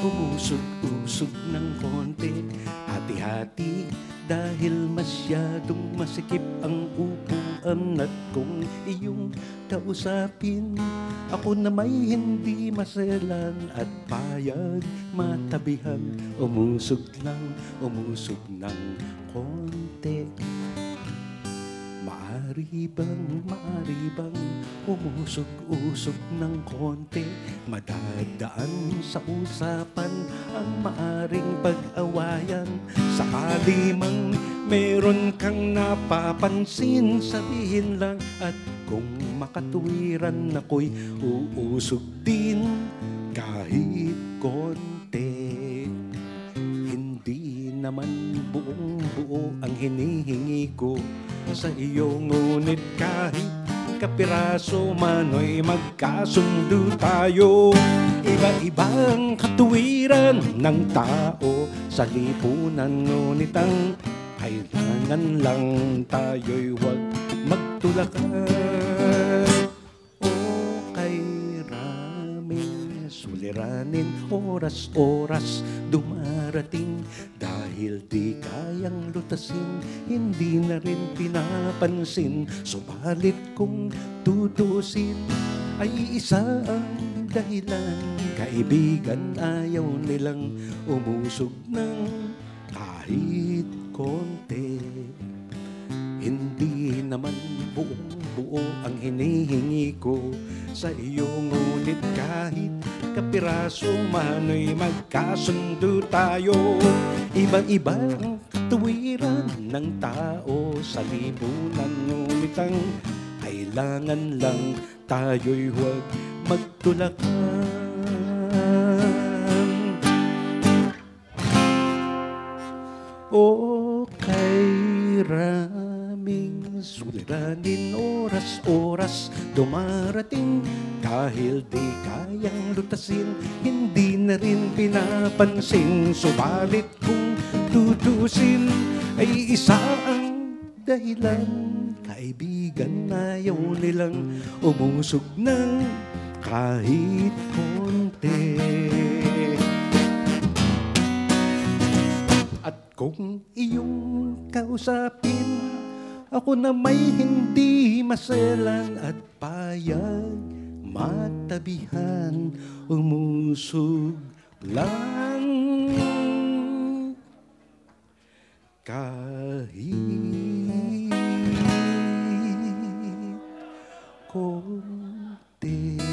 Umusog-usog ng konti, hati-hati dahil masyadong masikip ang upuan. At kung iyong kausapin, ako na may hindi maselan at payag matabihan. Umusog ng konti. Maari bang umusog-usog ng konti? Madadaan sa usapan ang maaring pag-awayan. Sakali mang meron kang napapansin, sabihin lang. At kung makatuwiran ako'y uusog din kahit konti. Hindi naman buong-buo ang hinihingi ko sa iyo, ngunit kahit kapiraso mano'y magkasundo tayo. Iba-ibang katuwiran ng tao sa lipunan, ngunit ang kailangan lang tayo'y huwag magtulakan. O kay raming suliranin, oras-oras dumarating, dahil di kayang lutasin, hindi na rin pinapansin. Subalit kung tutusin, ay isa ang dahilan. Kaibigan, ayaw nilang umusog ng kahit konti. Hindi naman buong-buo ang hinihingi ko sa iyo, ngunit kahit kapiraso mano'y magkasundo tayo. Iba-iba ang katuwiran ng tao sa lipunan, ngunit ang kailangan lang tayo'y huwag magtulakan. O kay raming suliranin, oras-oras dumarating, dahil di kayang lutasin, hindi na rin pinapansin. Subalit kung tutusin, ay isa ang dahilan. Kaibigan, ayaw nilang umusog ng kahit konti. At kung iyong kausapin, ako na may hindi maselan at payag matabihan. Umusog lang kahit konti.